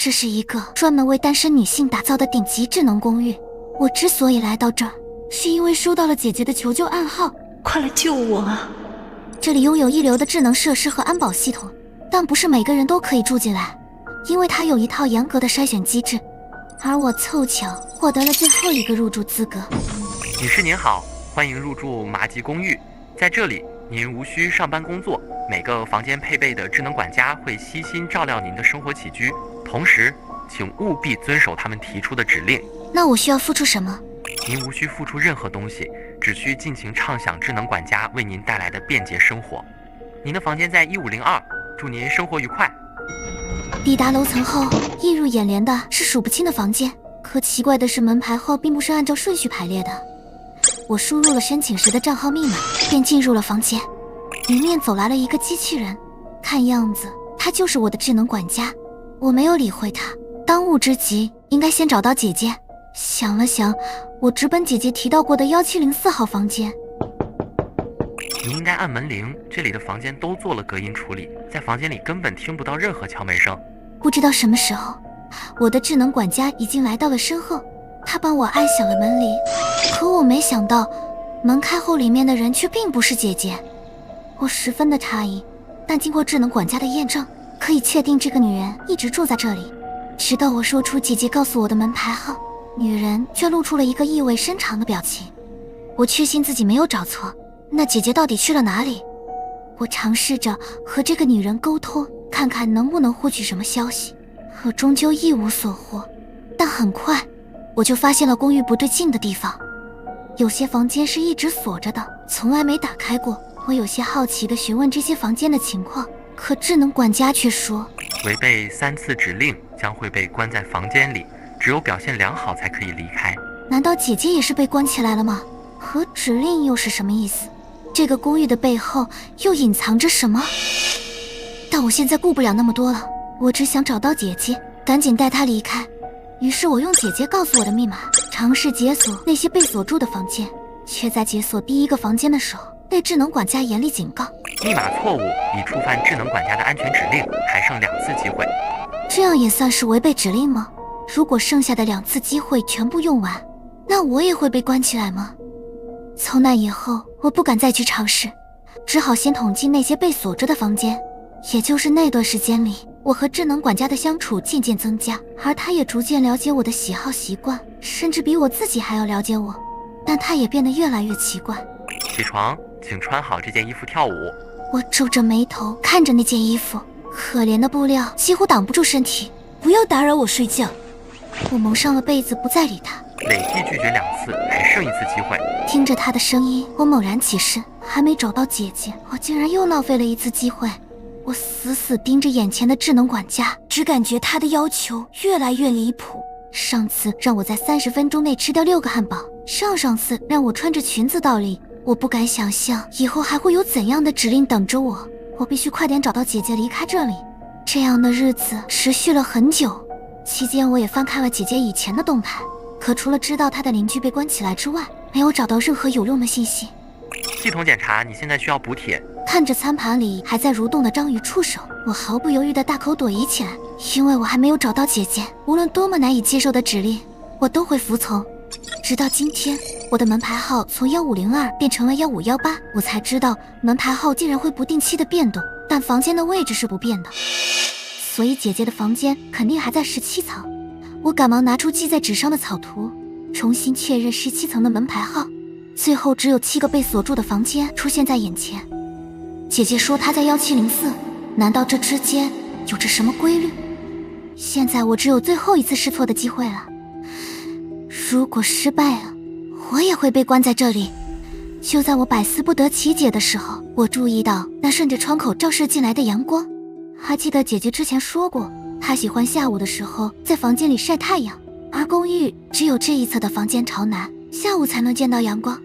这是一个专门为单身女性打造的顶级智能公寓。我之所以来到这儿，是因为收到了姐姐的求救暗号。快来救我啊！这里拥有一流的智能设施和安保系统，但不是每个人都可以住进来，因为它有一套严格的筛选机制。而我凑巧获得了最后一个入住资格。女士您好，欢迎入住麻吉公寓。在这里，您无需上班工作，每个房间配备的智能管家会悉心照料您的生活起居，同时，请务必遵守他们提出的指令。那我需要付出什么？您无需付出任何东西，只需尽情畅享智能管家为您带来的便捷生活。您的房间在1502，祝您生活愉快。抵达楼层后，映入眼帘的是数不清的房间，可奇怪的是，门牌号并不是按照顺序排列的。我输入了申请时的账号密码，便进入了房间。迎面走来了一个机器人，看样子他就是我的智能管家。我没有理会他，当务之急应该先找到姐姐。想了想，我直奔姐姐提到过的1704号房间。你应该按门铃，这里的房间都做了隔音处理，在房间里根本听不到任何敲门声。不知道什么时候，我的智能管家已经来到了身后，他帮我按响了门铃。可我没想到，门开后里面的人却并不是姐姐。我十分的诧异，但经过智能管家的验证，可以确定这个女人一直住在这里。直到我说出姐姐告诉我的门牌号，女人却露出了一个意味深长的表情。我确信自己没有找错，那姐姐到底去了哪里？我尝试着和这个女人沟通，看看能不能获取什么消息，可终究一无所获。但很快，我就发现了公寓不对劲的地方。有些房间是一直锁着的，从来没打开过。我有些好奇地询问这些房间的情况，可智能管家却说，违背3次指令将会被关在房间里，只有表现良好才可以离开。难道姐姐也是被关起来了吗？和指令又是什么意思？这个公寓的背后又隐藏着什么？但我现在顾不了那么多了，我只想找到姐姐，赶紧带她离开。于是我用姐姐告诉我的密码，尝试解锁那些被锁住的房间，却在解锁第一个房间的时候，被智能管家严厉警告：密码错误，已触犯智能管家的安全指令，还剩2次机会。这样也算是违背指令吗？如果剩下的2次机会全部用完，那我也会被关起来吗？从那以后，我不敢再去尝试，只好先统计那些被锁着的房间。也就是那段时间里，我和智能管家的相处渐渐增加，而他也逐渐了解我的喜好习惯，甚至比我自己还要了解我。但他也变得越来越奇怪。起床，请穿好这件衣服跳舞。我皱着眉头看着那件衣服，可怜的布料几乎挡不住身体。不要打扰我睡觉。我蒙上了被子，不再理他。累计拒绝2次，还剩1次机会。听着他的声音，我猛然起身，还没找到姐姐，我竟然又浪费了1次机会。我死死盯着眼前的智能管家，只感觉他的要求越来越离谱。上次让我在30分钟内吃掉6个汉堡，上次让我穿着裙子倒立。我不敢想象以后还会有怎样的指令等着我。我必须快点找到姐姐，离开这里。这样的日子持续了很久，期间我也翻看了姐姐以前的动态，可除了知道她的邻居被关起来之外，没有找到任何有用的信息。系统检查，你现在需要补铁。看着餐盘里还在蠕动的章鱼触手，我毫不犹豫地大口朵颐起来，因为我还没有找到姐姐，无论多么难以接受的指令，我都会服从。直到今天，我的门牌号从1502变成了1518，我才知道门牌号竟然会不定期的变动，但房间的位置是不变的。所以姐姐的房间肯定还在17层。我赶忙拿出记在纸上的草图，重新确认17层的门牌号。最后只有7个被锁住的房间出现在眼前。姐姐说她在1704，难道这之间有着什么规律？现在我只有最后1次试错的机会了。如果失败了，我也会被关在这里。就在我百思不得其解的时候，我注意到那顺着窗口照射进来的阳光。还记得姐姐之前说过，她喜欢下午的时候在房间里晒太阳，而公寓只有这一侧的房间朝南，下午才能见到阳光。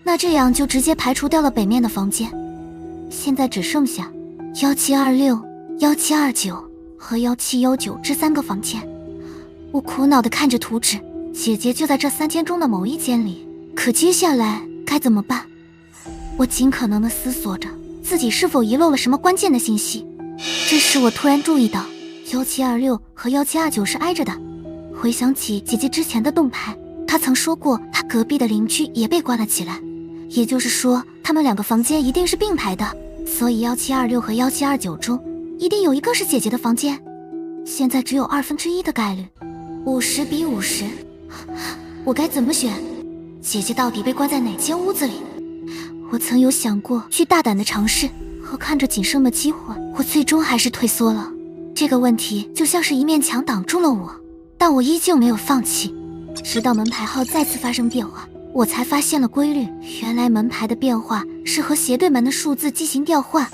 那这样就直接排除掉了北面的房间，现在只剩下1726、1729和1719这3个房间。我苦恼地看着图纸，姐姐就在这3间中的某一间里，可接下来该怎么办？我尽可能地思索着自己是否遗漏了什么关键的信息。这时我突然注意到， 1726和1729是挨着的。回想起姐姐之前的动态，她曾说过她隔壁的邻居也被关了起来，也就是说他们2个房间一定是并排的，所以1726和1729中一定有一个是姐姐的房间。现在只有1/2的概率，50比50，我该怎么选？姐姐到底被关在哪间屋子里？我曾有想过去大胆的尝试，可看着仅剩的机会，我最终还是退缩了。这个问题就像是一面墙挡住了我，但我依旧没有放弃。直到门牌号再次发生变化，我才发现了规律，原来门牌的变化是和斜对门的数字进行调换，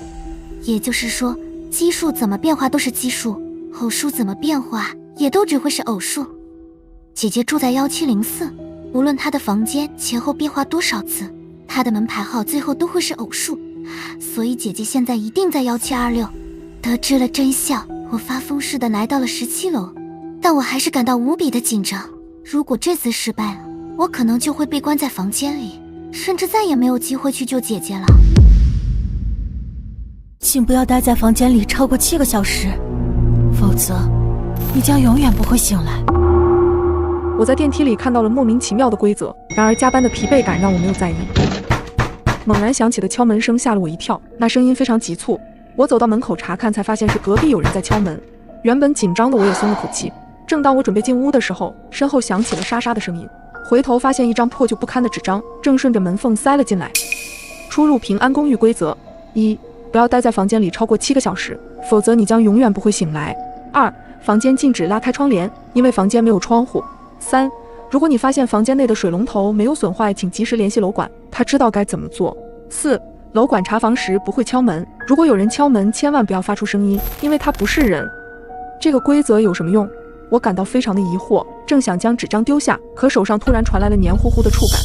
也就是说奇数怎么变化都是奇数，偶数怎么变化也都只会是偶数。姐姐住在1704，无论她的房间前后变化多少次，她的门牌号最后都会是偶数，所以姐姐现在一定在1726。得知了真相，我发疯似的来到了17楼，但我还是感到无比的紧张。如果这次失败了，我可能就会被关在房间里，甚至再也没有机会去救姐姐了。请不要待在房间里超过7个小时，否则你将永远不会醒来。我在电梯里看到了莫名其妙的规则，然而加班的疲惫感让我没有在意。猛然响起的敲门声吓了我一跳，那声音非常急促。我走到门口查看，才发现是隔壁有人在敲门。原本紧张的我也松了口气。正当我准备进屋的时候，身后响起了沙沙的声音。回头发现一张破旧不堪的纸张正顺着门缝塞了进来。出入平安公寓规则：1. 不要待在房间里超过7个小时，否则你将永远不会醒来。2. 房间禁止拉开窗帘，因为房间没有窗户。3. 如果你发现房间内的水龙头没有损坏，请及时联系楼管，他知道该怎么做。4. 楼管查房时不会敲门，如果有人敲门，千万不要发出声音，因为他不是人。这个规则有什么用？我感到非常的疑惑，正想将纸张丢下，可手上突然传来了黏糊糊的触感。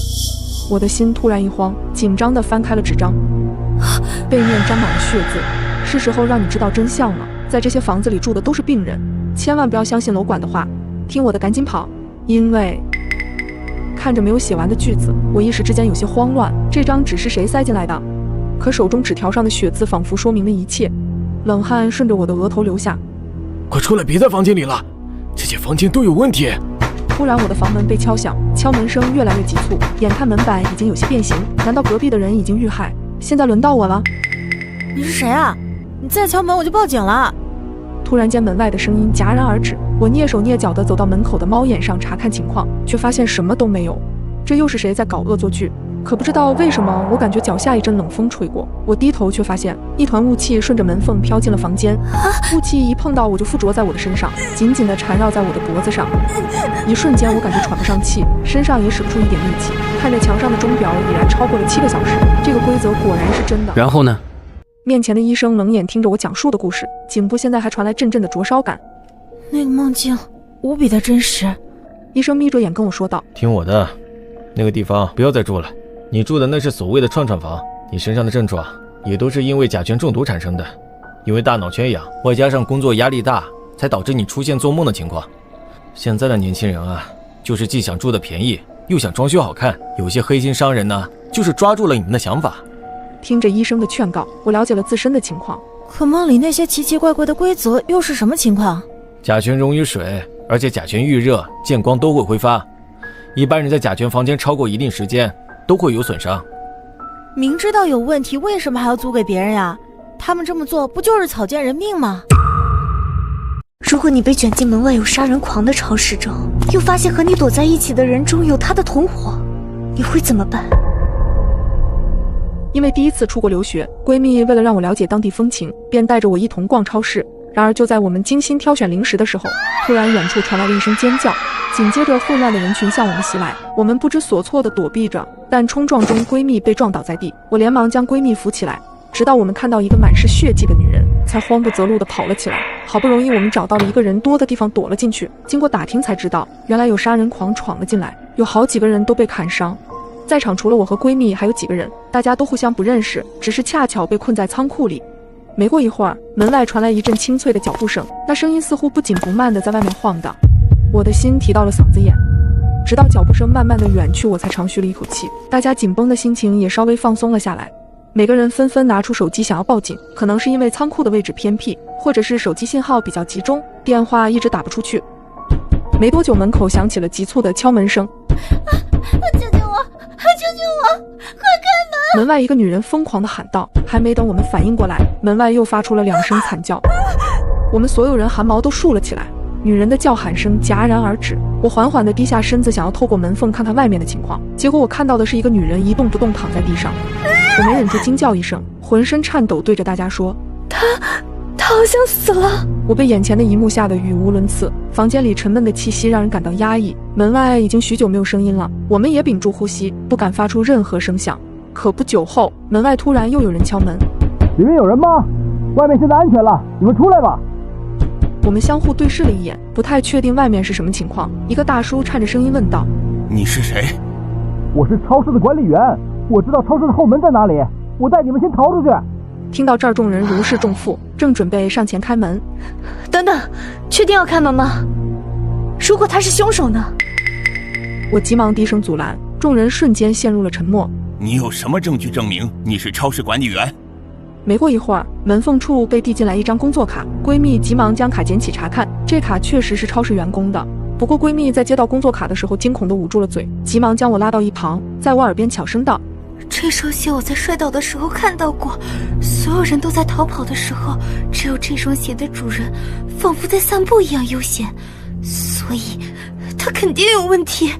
我的心突然一慌，紧张地翻开了纸张，背面沾满了血渍。是时候让你知道真相了，在这些房子里住的都是病人，千万不要相信楼管的话，听我的赶紧跑。因为看着没有写完的句子，我一时之间有些慌乱，这张纸是谁塞进来的？可手中纸条上的血渍仿佛说明了一切，冷汗顺着我的额头流下。快出来，别在房间里了，这些房间都有问题。突然我的房门被敲响，敲门声越来越急促，眼看门板已经有些变形，难道隔壁的人已经遇害？现在轮到我了。你是谁啊？你再敲门我就报警了。突然间门外的声音戛然而止，我蹑手蹑脚地走到门口的猫眼上查看情况，却发现什么都没有。这又是谁在搞恶作剧？可不知道为什么，我感觉脚下一阵冷风吹过，我低头却发现一团雾气顺着门缝飘进了房间，雾气一碰到我就附着在我的身上，紧紧地缠绕在我的脖子上。一瞬间我感觉喘不上气，身上也使不出一点力气。看着墙上的钟表已然超过了7个小时，这个规则果然是真的。然后呢？面前的医生冷眼听着我讲述的故事，颈部现在还传来阵阵的灼烧感。那个梦境无比的真实。医生眯着眼跟我说道：听我的，那个地方不要再住了，你住的那是所谓的串串房，你身上的症状也都是因为甲醛中毒产生的，因为大脑缺氧，外加上工作压力大，才导致你出现做梦的情况。现在的年轻人啊，就是既想住的便宜，又想装修好看，有些黑心商人呢，就是抓住了你们的想法。听着医生的劝告，我了解了自身的情况。可梦里那些奇奇怪怪的规则又是什么情况？甲醛溶于水，而且甲醛遇热见光都会挥发，一般人在甲醛房间超过一定时间都会有损伤。明知道有问题，为什么还要租给别人呀？他们这么做不就是草菅人命吗？如果你被卷进门外有杀人狂的超市中，又发现和你躲在一起的人中有他的同伙，你会怎么办？因为第一次出国留学，闺蜜为了让我了解当地风情，便带着我一同逛超市。然而就在我们精心挑选零食的时候，突然远处传来了一声尖叫，紧接着混乱的人群向我们袭来，我们不知所措地躲避着，但冲撞中闺蜜被撞倒在地，我连忙将闺蜜扶起来，直到我们看到一个满是血迹的女人，才慌不择路地跑了起来。好不容易我们找到了一个人多的地方躲了进去，经过打听才知道，原来有杀人狂闯了进来，有好几个人都被砍伤。在场除了我和闺蜜还有几个人，大家都互相不认识，只是恰巧被困在仓库里。没过一会儿，门外传来一阵清脆的脚步声，那声音似乎不紧不慢地在外面晃荡，我的心提到了嗓子眼。直到脚步声慢慢地远去，我才长吁了一口气，大家紧绷的心情也稍微放松了下来。每个人纷纷拿出手机想要报警，可能是因为仓库的位置偏僻，或者是手机信号比较集中，电话一直打不出去。没多久，门口响起了急促的敲门声。救救我！救救我！快开门！门外一个女人疯狂地喊道，还没等我们反应过来，门外又发出了2声惨叫。我们所有人汗毛都竖了起来，女人的叫喊声戛然而止。我缓缓地低下身子，想要透过门缝看看外面的情况，结果我看到的是一个女人一动不动躺在地上。我没忍住惊叫一声，浑身颤抖，对着大家说：他好像死了。我被眼前的一幕吓得语无伦次，房间里沉闷的气息让人感到压抑，门外已经许久没有声音了，我们也屏住呼吸，不敢发出任何声响。可不久后，门外突然又有人敲门。里面有人吗？外面现在安全了，你们出来吧。我们相互对视了一眼，不太确定外面是什么情况。一个大叔颤着声音问道：你是谁？我是超市的管理员，我知道超市的后门在哪里，我带你们先逃出去。听到这儿，众人如释重负，正准备上前开门。等等，确定要开门吗？如果他是凶手呢？我急忙低声阻拦，众人瞬间陷入了沉默。你有什么证据证明你是超市管理员？没过一会儿，门缝处被递进来一张工作卡，闺蜜急忙将卡捡起查看，这卡确实是超市员工的。不过闺蜜在接到工作卡的时候惊恐地捂住了嘴，急忙将我拉到一旁，在我耳边悄声道：这双鞋我在摔倒的时候看到过，所有人都在逃跑的时候，只有这双鞋的主人仿佛在散步一样悠闲，所以他肯定有问题。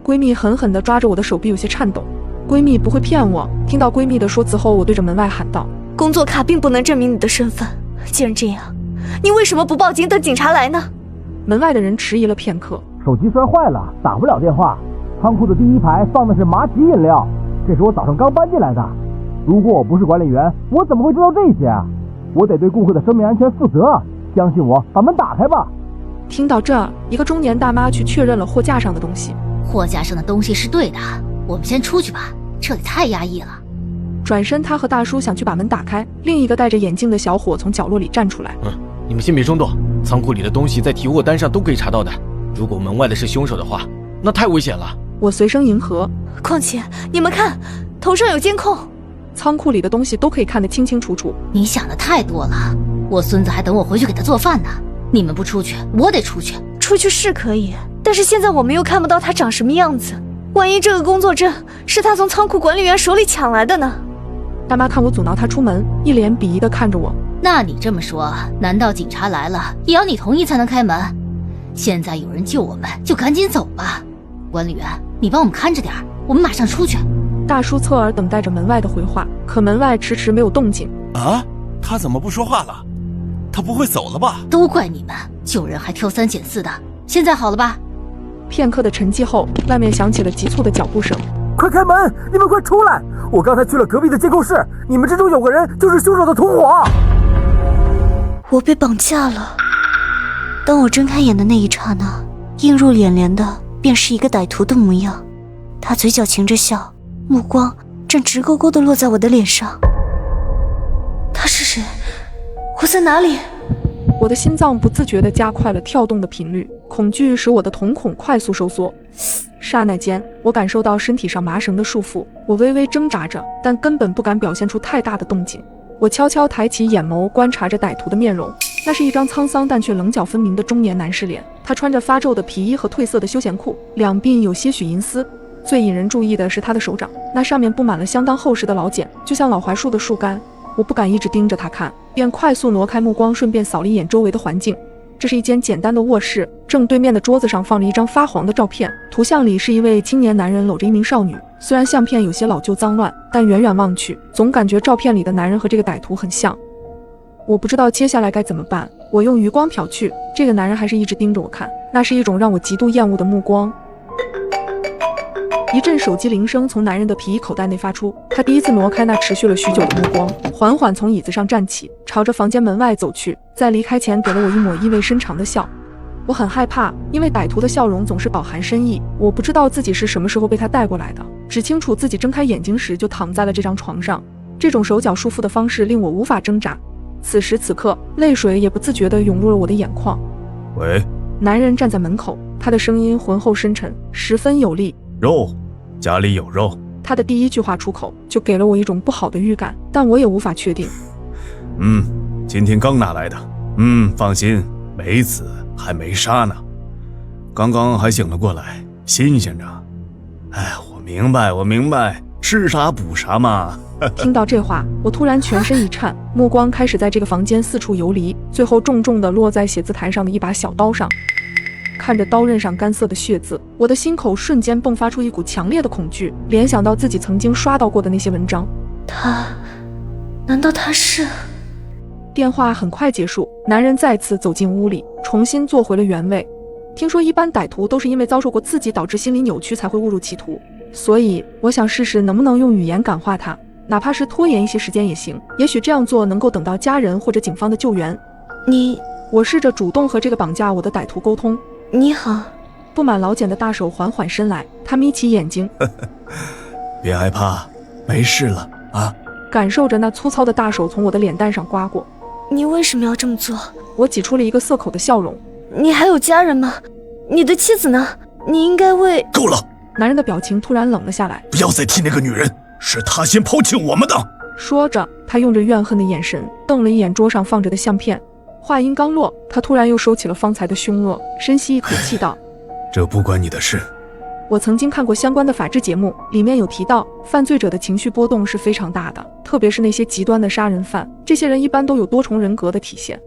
闺蜜狠狠地抓着我的手臂，有些颤抖。闺蜜不会骗我，听到闺蜜的说辞后，我对着门外喊道：工作卡并不能证明你的身份，既然这样，你为什么不报警等警察来呢？门外的人迟疑了片刻，手机摔坏了，打不了电话。仓库的第一排放的是马奇饮料，这是我早上刚搬进来的。如果我不是管理员，我怎么会知道这些啊？我得对顾客的生命安全负责，相信我，把门打开吧。听到这儿，一个中年大妈去确认了货架上的东西。货架上的东西是对的，我们先出去吧，这里太压抑了。转身，他和大叔想去把门打开，另一个戴着眼镜的小伙从角落里站出来。你们先别冲动，仓库里的东西在提货单上都可以查到的。如果门外的是凶手的话，那太危险了。我随声迎合。况且你们看，头上有监控，仓库里的东西都可以看得清清楚楚。你想的太多了，我孙子还等我回去给他做饭呢。你们不出去，我得出去。出去是可以，但是现在我们又看不到他长什么样子，万一这个工作证是他从仓库管理员手里抢来的呢？大妈看我阻挠她出门，一脸鄙夷地看着我。那你这么说，难道警察来了也要你同意才能开门？现在有人救我们，就赶紧走吧。管理员，你帮我们看着点，我们马上出去。大叔侧耳等待着门外的回话，可门外迟迟没有动静。啊，他怎么不说话了？他不会走了吧？都怪你们，救人还挑三拣四的。现在好了吧？片刻的沉寂后，外面响起了急促的脚步声。快开门！你们快出来！我刚才去了隔壁的监控室，你们之中有个人就是凶手的同伙。我被绑架了。当我睁开眼的那一刹那，映入眼帘的便是一个歹徒的模样。他嘴角噙着笑，目光正直勾勾地落在我的脸上。他是谁？我在哪里？我的心脏不自觉地加快了跳动的频率，恐惧使我的瞳孔快速收缩。刹那间，我感受到身体上麻绳的束缚，我微微挣扎着，但根本不敢表现出太大的动静。我悄悄抬起眼眸，观察着歹徒的面容，那是一张沧桑但却棱角分明的中年男士脸。他穿着发皱的皮衣和褪色的休闲裤，两鬓有些许银丝。最引人注意的是他的手掌，那上面布满了相当厚实的老茧，就像老槐树的树干。我不敢一直盯着他看，便快速挪开目光，顺便扫了一眼周围的环境。这是一间简单的卧室，正对面的桌子上放着一张发黄的照片，图像里是一位青年男人搂着一名少女。虽然相片有些老旧脏乱，但远远望去，总感觉照片里的男人和这个歹徒很像。我不知道接下来该怎么办，我用余光瞟去，这个男人还是一直盯着我看，那是一种让我极度厌恶的目光。一阵手机铃声从男人的皮衣口袋内发出，他第一次挪开那持续了许久的目光，缓缓从椅子上站起，朝着房间门外走去，在离开前给了我一抹意味深长的笑。我很害怕，因为歹徒的笑容总是饱含深意。我不知道自己是什么时候被他带过来的，只清楚自己睁开眼睛时就躺在了这张床上。这种手脚束缚的方式令我无法挣扎。此时此刻，泪水也不自觉地涌入了我的眼眶。喂，男人站在门口，他的声音浑厚深沉，十分有力。肉，家里有肉，他的第一句话出口就给了我一种不好的预感，但我也无法确定。今天刚拿来的。放心，没死，还没杀呢。刚刚还醒了过来，新鲜着。我明白，是啥补啥嘛。听到这话，我突然全身一颤，目光开始在这个房间四处游离，最后重重地落在写字台上的一把小刀上。看着刀刃上干涩的血渍，我的心口瞬间迸发出一股强烈的恐惧，联想到自己曾经刷到过的那些文章。难道他是？电话很快结束，男人再次走进屋里，重新坐回了原位。听说一般歹徒都是因为遭受过刺激导致心理扭曲才会误入歧途，所以我想试试能不能用语言感化他，哪怕是拖延一些时间也行，也许这样做能够等到家人或者警方的救援。我试着主动和这个绑架我的歹徒沟通。你好。布满老茧的大手缓缓伸来，他眯起眼睛。别害怕，没事了啊。感受着那粗糙的大手从我的脸蛋上刮过。你为什么要这么做？我挤出了一个涩口的笑容。你还有家人吗？你的妻子呢？你应该为……够了！男人的表情突然冷了下来。不要再提那个女人，是她先抛弃我们的。说着，他用着怨恨的眼神瞪了一眼桌上放着的相片。话音刚落，他突然又收起了方才的凶恶，深吸一口气道：这不关你的事。我曾经看过相关的法制节目，里面有提到犯罪者的情绪波动是非常大的，特别是那些极端的杀人犯，这些人一般都有多重人格的体现。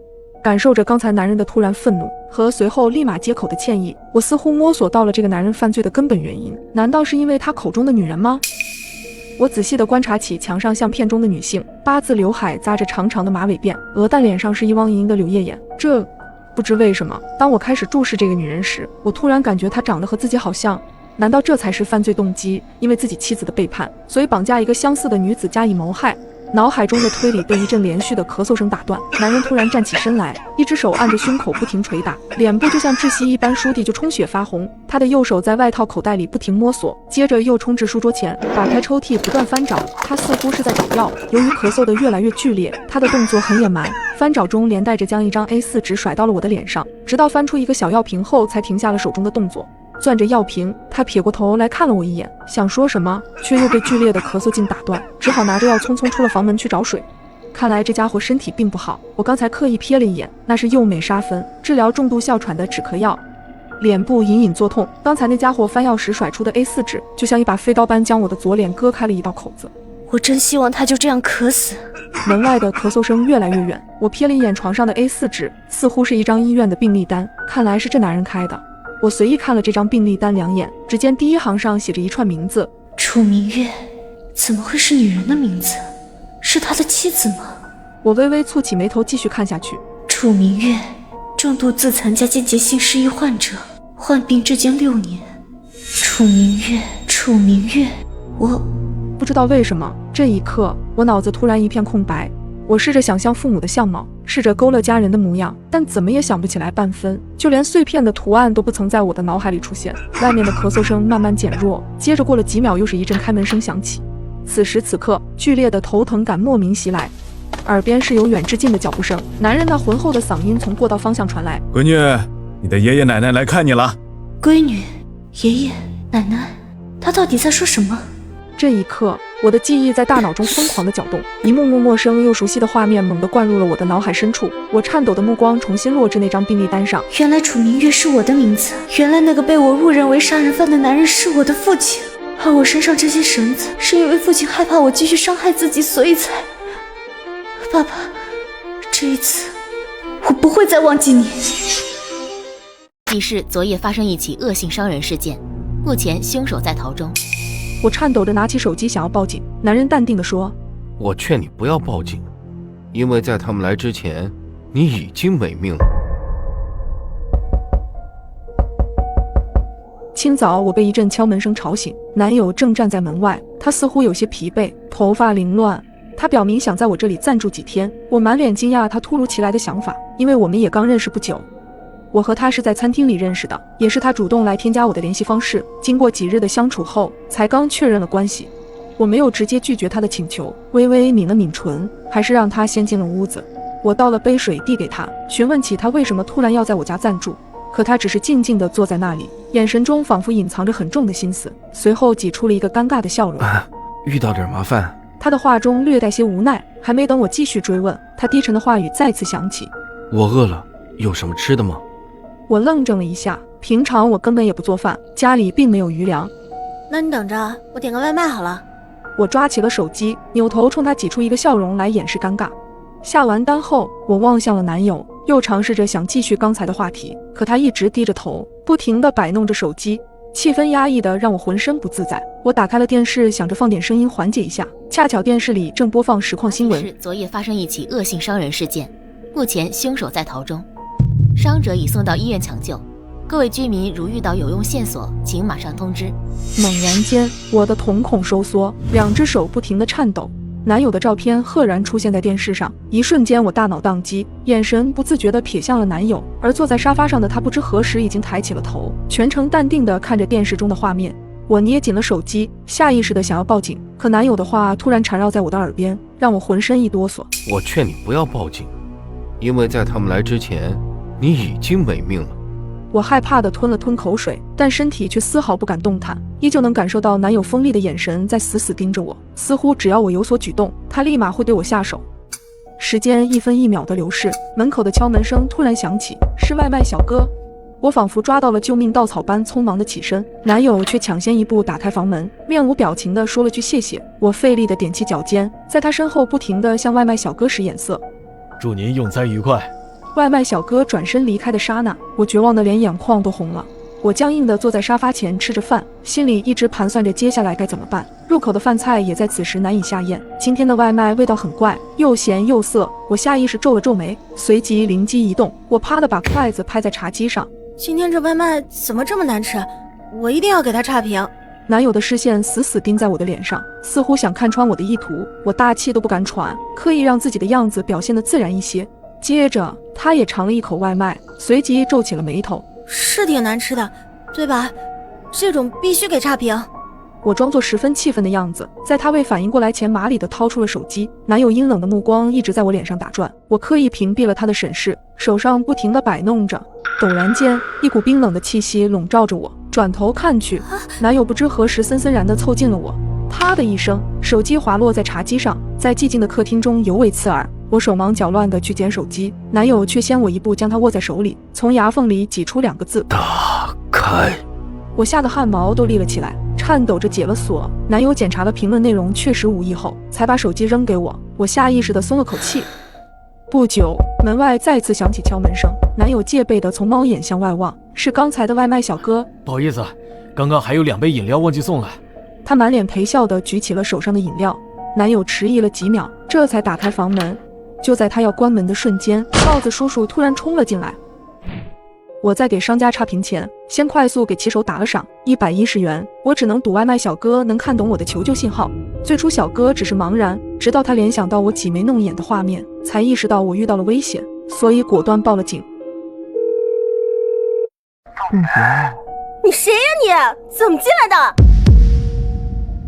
感受着刚才男人的突然愤怒和随后立马接口的歉意，我似乎摸索到了这个男人犯罪的根本原因。难道是因为他口中的女人吗？我仔细地观察起墙上相片中的女性，八字刘海扎着长长的马尾辫，鹅蛋脸上是一汪盈盈的柳叶眼。不知为什么，当我开始注视这个女人时，我突然感觉她长得和自己好像。难道这才是犯罪动机？因为自己妻子的背叛，所以绑架一个相似的女子加以谋害。脑海中的推理被一阵连续的咳嗽声打断，男人突然站起身来，一只手按着胸口不停捶打，脸部就像窒息一般，倏地就充血发红。他的右手在外套口袋里不停摸索，接着又冲至书桌前，打开抽屉不断翻找，他似乎是在找药。由于咳嗽的越来越剧烈，他的动作很野蛮，翻找中连带着将一张 A4 纸甩到了我的脸上，直到翻出一个小药瓶后才停下了手中的动作。攥着药瓶，他撇过头来看了我一眼，想说什么，却又被剧烈的咳嗽劲打断，只好拿着药匆匆出了房门去找水。看来这家伙身体并不好，我刚才刻意瞥了一眼，那是右美沙芬，治疗重度哮喘的止咳药。脸部隐隐作痛，刚才那家伙翻药时甩出的 A4 纸，就像一把飞刀般将我的左脸割开了一道口子。我真希望他就这样渴死。门外的咳嗽声越来越远，我瞥了一眼床上的 A4 纸，似乎是一张医院的病历单，看来是这男人开的。我随意看了这张病历单2眼，只见第一行上写着一串名字：楚明月。怎么会是女人的名字？是他的妻子吗？我微微蹙起眉头继续看下去。楚明月，重度自残加间歇性失忆患者，患病至今6年。楚明月，我不知道为什么，这一刻我脑子突然一片空白。我试着想象父母的相貌，试着勾勒家人的模样，但怎么也想不起来半分，就连碎片的图案都不曾在我的脑海里出现。外面的咳嗽声慢慢减弱，接着过了几秒，又是一阵开门声响起。此时此刻，剧烈的头疼感莫名袭来，耳边是由远至近的脚步声，男人那浑厚的嗓音从过道方向传来：闺女，你的爷爷奶奶来看你了。闺女，爷爷奶奶，他到底在说什么？这一刻，我的记忆在大脑中疯狂地搅动，一幕幕陌生又熟悉的画面猛地灌入了我的脑海深处。我颤抖的目光重新落至那张病历单上，原来楚明月是我的名字，原来那个被我误认为杀人犯的男人是我的父亲，而我身上这些绳子是因为父亲害怕我继续伤害自己，所以才……爸爸，这一次我不会再忘记你。记市昨夜发生一起恶性伤人事件，目前凶手在逃中。我颤抖着拿起手机想要报警，男人淡定地说：我劝你不要报警，因为在他们来之前你已经没命了。清早我被一阵敲门声吵醒，男友正站在门外，他似乎有些疲惫，头发凌乱。他表明想在我这里暂住几天，我满脸惊讶他突如其来的想法，因为我们也刚认识不久。我和他是在餐厅里认识的，也是他主动来添加我的联系方式，经过几日的相处后才刚确认了关系。我没有直接拒绝他的请求，微微抿了抿唇，还是让他先进了屋子。我倒了杯水递给他，询问起他为什么突然要在我家暂住。可他只是静静地坐在那里，眼神中仿佛隐藏着很重的心思，随后挤出了一个尴尬的笑容。遇到点麻烦。他的话中略带些无奈，还没等我继续追问，他低沉的话语再次响起：我饿了，有什么吃的吗？我愣怔了一下，平常我根本也不做饭，家里并没有余粮。那你等着，我点个外卖好了。我抓起了手机，扭头冲他挤出一个笑容来掩饰尴尬。下完单后，我望向了男友，又尝试着想继续刚才的话题，可他一直低着头，不停地摆弄着手机，气氛压抑的让我浑身不自在。我打开了电视，想着放点声音缓解一下，恰巧电视里正播放实况新闻。是昨夜发生一起恶性伤人事件，目前凶手在逃中，伤者已送到医院抢救。各位居民如遇到有用线索，请马上通知。猛然间，我的瞳孔收缩，两只手不停地颤抖。男友的照片赫然出现在电视上，一瞬间我大脑宕机，眼神不自觉地瞥向了男友，而坐在沙发上的他不知何时已经抬起了头，全程淡定地看着电视中的画面。我捏紧了手机，下意识地想要报警，可男友的话突然缠绕在我的耳边，让我浑身一哆嗦。我劝你不要报警，因为在他们来之前，你已经没命了。我害怕地吞了吞口水，但身体却丝毫不敢动弹，依旧能感受到男友锋利的眼神在死死盯着我，似乎只要我有所举动，他立马会对我下手。时间一分一秒的流逝，门口的敲门声突然响起，是外卖小哥。我仿佛抓到了救命稻草般匆忙的起身，男友却抢先一步打开房门，面无表情地说了句谢谢。我费力地踮起脚尖，在他身后不停地向外卖小哥使眼色。祝您用餐愉快。外卖小哥转身离开的刹那，我绝望的连眼眶都红了。我僵硬地坐在沙发前吃着饭，心里一直盘算着接下来该怎么办。入口的饭菜也在此时难以下咽，今天的外卖味道很怪，又咸又涩。我下意识皱了皱眉，随即灵机一动，我啪地把筷子拍在茶几上。今天这外卖怎么这么难吃？我一定要给他差评。男友的视线死死盯在我的脸上，似乎想看穿我的意图。我大气都不敢喘，刻意让自己的样子表现得自然一些。接着他也尝了一口外卖，随即皱起了眉头。是挺难吃的，对吧？这种必须给差评。我装作十分气愤的样子，在他未反应过来前麻利地掏出了手机。男友阴冷的目光一直在我脸上打转，我刻意屏蔽了他的审视，手上不停地摆弄着。陡然间，一股冰冷的气息笼罩着我，转头看去，男友不知何时森森然地凑近了我。啪的一声，手机滑落在茶几上，在寂静的客厅中尤为刺耳。我手忙脚乱地去捡手机，男友却先我一步将它握在手里，从牙缝里挤出2个字：打开。我吓得汗毛都立了起来，颤抖着解了锁。男友检查了评论内容，确实无异后，才把手机扔给我。我下意识地松了口气。不久，门外再次响起敲门声，男友戒备地从猫眼向外望，是刚才的外卖小哥。不好意思，刚刚还有2杯饮料忘记送来。他满脸陪笑地举起了手上的饮料。男友迟疑了几秒，这才打开房门。就在他要关门的瞬间，帽子叔叔突然冲了进来。我在给商家差评前，先快速给骑手打了赏110元。我只能赌外卖小哥能看懂我的求救信号。最初小哥只是茫然，直到他联想到我挤眉弄眼的画面，才意识到我遇到了危险，所以果断报了警。你谁呀你？怎么进来的？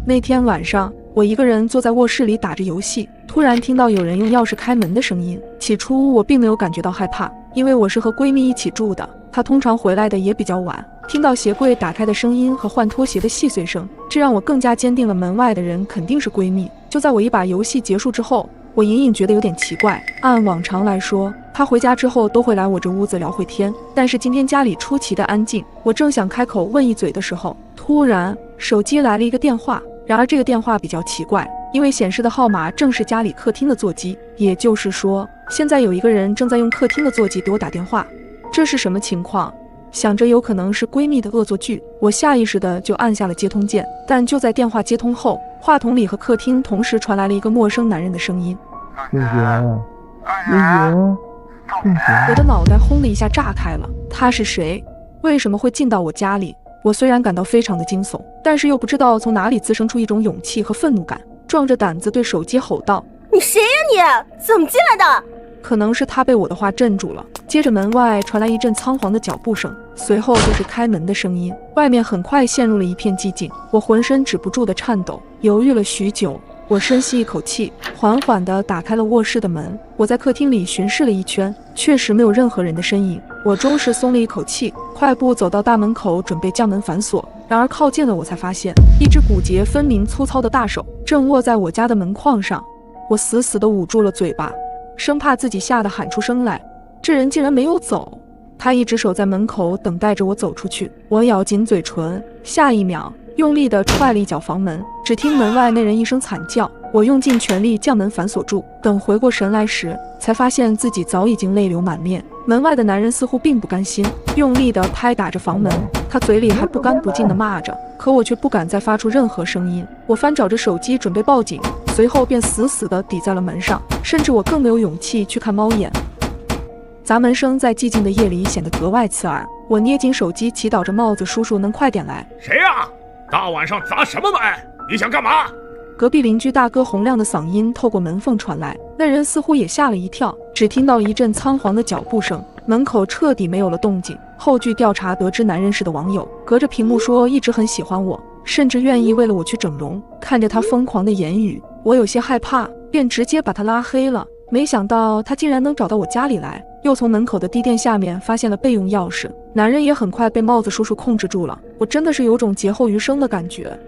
那天晚上，我一个人坐在卧室里打着游戏，突然听到有人用钥匙开门的声音。起初我并没有感觉到害怕，因为我是和闺蜜一起住的，她通常回来的也比较晚。听到鞋柜打开的声音和换拖鞋的细碎声，这让我更加坚定了门外的人肯定是闺蜜。就在我一把游戏结束之后，我隐隐觉得有点奇怪。按往常来说，她回家之后都会来我这屋子聊会天，但是今天家里出奇的安静。我正想开口问一嘴的时候，突然手机来了一个电话。然而这个电话比较奇怪，因为显示的号码正是家里客厅的座机，也就是说，现在有一个人正在用客厅的座机给我打电话。这是什么情况？想着有可能是闺蜜的恶作剧，我下意识的就按下了接通键。但就在电话接通后，话筒里和客厅同时传来了一个陌生男人的声音：我的脑袋轰的一下炸开了，他是谁？为什么会进到我家里？我虽然感到非常的惊悚，但是又不知道从哪里滋生出一种勇气和愤怒感，壮着胆子对手机吼道：你谁呀你？怎么进来的？可能是他被我的话镇住了。接着门外传来一阵仓皇的脚步声，随后就是开门的声音。外面很快陷入了一片寂静，我浑身止不住的颤抖，犹豫了许久，我深吸一口气，缓缓地打开了卧室的门。我在客厅里巡视了一圈，确实没有任何人的身影。我终是松了一口气，快步走到大门口，准备将门反锁。然而靠近了，我才发现一只骨节分明、粗糙的大手正握在我家的门框上。我死死地捂住了嘴巴，生怕自己吓得喊出声来。这人竟然没有走，他一直守在门口，等待着我走出去。我咬紧嘴唇，下一秒用力地踹了一脚房门，只听门外那人一声惨叫。我用尽全力将门反锁住，等回过神来时，才发现自己早已经泪流满面。门外的男人似乎并不甘心，用力地拍打着房门，他嘴里还不干不净地骂着，可我却不敢再发出任何声音。我翻找着手机准备报警，随后便死死地抵在了门上，甚至我更没有勇气去看猫眼。砸门声在寂静的夜里显得格外刺耳，我捏紧手机，祈祷着帽子叔叔能快点来。谁呀？大晚上砸什么门？你想干嘛？隔壁邻居大哥洪亮的嗓音透过门缝传来，那人似乎也吓了一跳，只听到一阵仓皇的脚步声，门口彻底没有了动静。后据调查得知，男人是的网友隔着屏幕说一直很喜欢我，甚至愿意为了我去整容。看着他疯狂的言语，我有些害怕，便直接把他拉黑了。没想到他竟然能找到我家里来，又从门口的地垫下面发现了备用钥匙。男人也很快被帽子叔叔控制住了，我真的是有种劫后余生的感觉。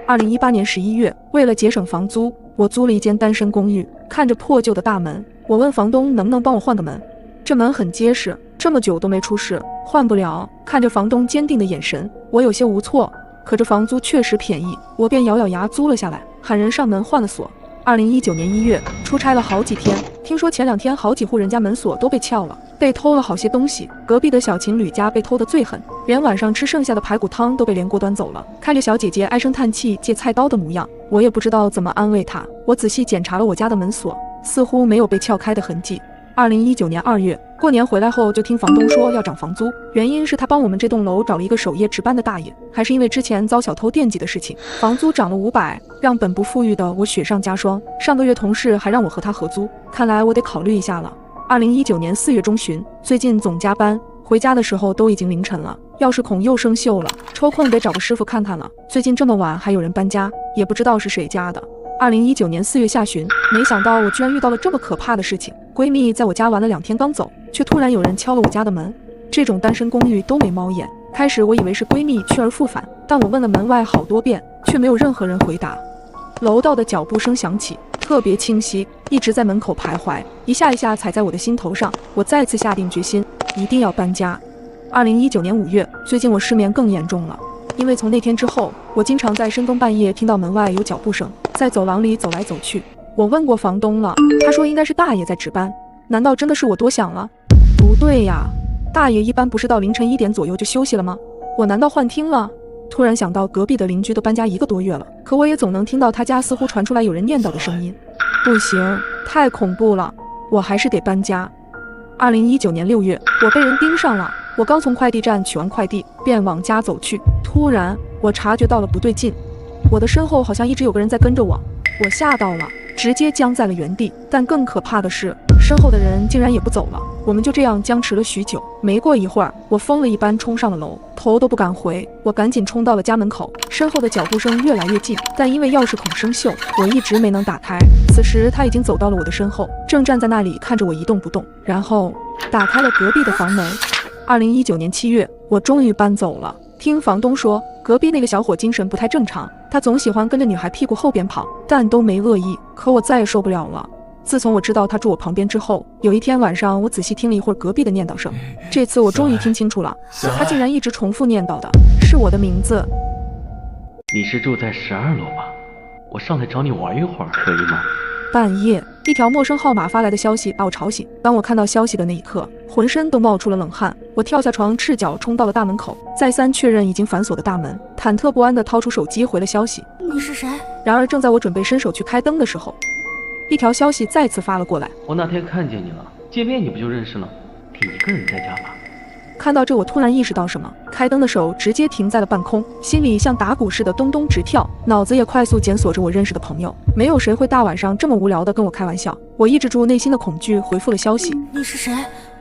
2018年11月，为了节省房租，我租了一间单身公寓。看着破旧的大门，我问房东能不能帮我换个门。这门很结实，这么久都没出事，换不了。看着房东坚定的眼神，我有些无措。可这房租确实便宜，我便咬咬牙租了下来，喊人上门换了锁。2019年1月，出差了好几天，听说前2天好几户人家门锁都被撬了，被偷了好些东西。隔壁的小情侣家被偷得最狠，连晚上吃剩下的排骨汤都被连锅端走了。看着小姐姐唉声叹气借菜刀的模样，我也不知道怎么安慰她。我仔细检查了我家的门锁，似乎没有被撬开的痕迹。2019年2月，过年回来后就听房东说要涨房租，原因是他帮我们这栋楼找了一个守夜值班的大爷，还是因为之前遭小偷惦记的事情，房租涨了500，让本不富裕的我雪上加霜。上个月同事还让我和他合租，看来我得考虑一下了。2019年4月中旬，最近总加班，回家的时候都已经凌晨了，钥匙孔又生锈了，抽空得找个师傅看看了。最近这么晚还有人搬家，也不知道是谁家的。2019年4月下旬，没想到我居然遇到了这么可怕的事情。闺蜜在我家玩了2天刚走，却突然有人敲了我家的门。这种单身公寓都没猫眼，开始我以为是闺蜜去而复返，但我问了门外好多遍，却没有任何人回答。楼道的脚步声响起，特别清晰，一直在门口徘徊，一下一下踩在我的心头上。我再次下定决心，一定要搬家。2019年5月，最近我失眠更严重了，因为从那天之后，我经常在深更半夜听到门外有脚步声，在走廊里走来走去。我问过房东了，他说应该是大爷在值班。难道真的是我多想了？不对呀，大爷一般不是到凌晨1点左右就休息了吗？我难道幻听了？突然想到隔壁的邻居都搬家1个多月了，可我也总能听到他家似乎传出来有人念叨的声音。不行，太恐怖了，我还是得搬家。2019年6月，我被人盯上了。我刚从快递站取完快递，便往家走去。突然，我察觉到了不对劲，我的身后好像一直有个人在跟着我。我吓到了，直接僵在了原地。但更可怕的是，身后的人竟然也不走了。我们就这样僵持了许久。没过一会儿，我疯了一般冲上了楼，头都不敢回。我赶紧冲到了家门口，身后的脚步声越来越近，但因为钥匙孔生锈，我一直没能打开。此时他已经走到了我的身后，正站在那里看着我一动不动，然后打开了隔壁的房门。2019年7月，我终于搬走了。听房东说，隔壁那个小伙精神不太正常，他总喜欢跟着女孩屁股后边跑，但都没恶意。可我再也受不了了。自从我知道他住我旁边之后，有一天晚上我仔细听了一会儿隔壁的念叨声，这次我终于听清楚了，他竟然一直重复念叨的是我的名字。你是住在12楼吧？我上来找你玩一会儿，可以吗？半夜，一条陌生号码发来的消息把我吵醒。当我看到消息的那一刻，浑身都冒出了冷汗。我跳下床，赤脚冲到了大门口，再三确认已经反锁的大门，忐忑不安地掏出手机回了消息。你是谁？然而正在我准备伸手去开灯的时候，一条消息再次发了过来。我那天看见你了，见面你不就认识了？你一个人在家吧？看到这，我突然意识到什么，开灯的手直接停在了半空，心里像打鼓似的咚咚直跳，脑子也快速检索着我认识的朋友。没有谁会大晚上这么无聊的跟我开玩笑。我抑制住内心的恐惧，回复了消息。你是谁？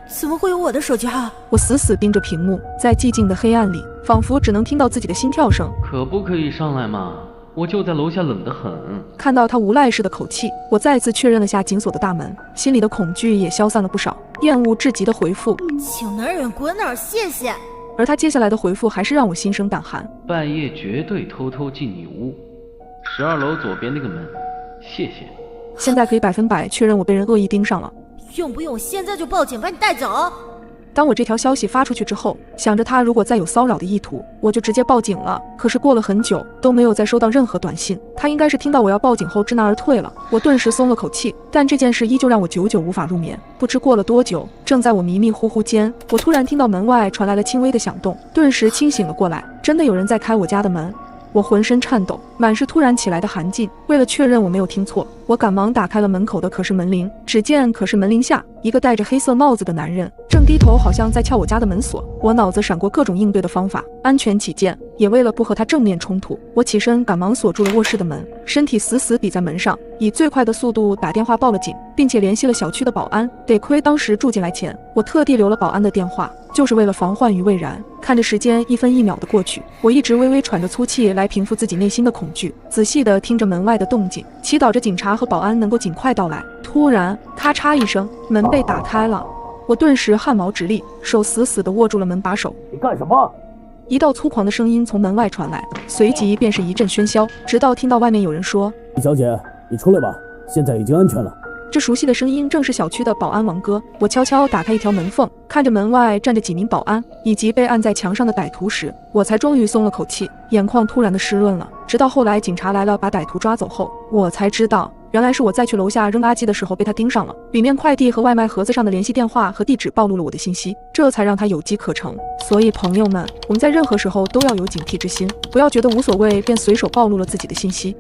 怎么会有我的手机号？我死死盯着屏幕，在寂静的黑暗里仿佛只能听到自己的心跳声。可不可以上来嘛？我就在楼下，冷得很。看到他无赖似的口气，我再次确认了下紧锁的大门，心里的恐惧也消散了不少，厌恶至极的回复：请男人滚哪儿，谢谢。而他接下来的回复还是让我心生胆寒：半夜绝对偷偷进你屋，12楼左边那个门，谢谢。现在可以100%确认我被人恶意盯上了。用不用现在就报警把你带走？当我这条消息发出去之后，想着他如果再有骚扰的意图，我就直接报警了。可是过了很久都没有再收到任何短信，他应该是听到我要报警后知难而退了。我顿时松了口气，但这件事依旧让我久久无法入眠。不知过了多久，正在我迷迷糊糊间，我突然听到门外传来了轻微的响动，顿时清醒了过来，真的有人在开我家的门。我浑身颤抖，满是突然起来的寒劲。为了确认我没有听错，我赶忙打开了门口的可视门铃。只见可视门铃下，一个戴着黑色帽子的男人正低头，好像在撬我家的门锁。我脑子闪过各种应对的方法，安全起见，也为了不和他正面冲突，我起身赶忙锁住了卧室的门，身体死死抵在门上，以最快的速度打电话报了警，并且联系了小区的保安。得亏当时住进来前，我特地留了保安的电话，就是为了防患于未然。看着时间1分1秒的过去，我一直微微喘着粗气来平复自己内心的恐惧，仔细地听着门外的动静，祈祷着警察和保安能够尽快到来。突然咔嚓一声，门被打开了，我顿时汗毛直立，手死死地握住了门把手。你干什么？一道粗犷的声音从门外传来，随即便是一阵喧嚣，直到听到外面有人说：李小姐，你出来吧，现在已经安全了。这熟悉的声音正是小区的保安王哥。我悄悄打开一条门缝，看着门外站着几名保安以及被按在墙上的歹徒时，我才终于松了口气，眼眶突然的湿润了。直到后来警察来了把歹徒抓走后，我才知道原来是我在去楼下扔垃圾的时候被他盯上了，里面快递和外卖盒子上的联系电话和地址暴露了我的信息，这才让他有机可乘。所以朋友们，我们在任何时候都要有警惕之心，不要觉得无所谓便随手暴露了自己的信息。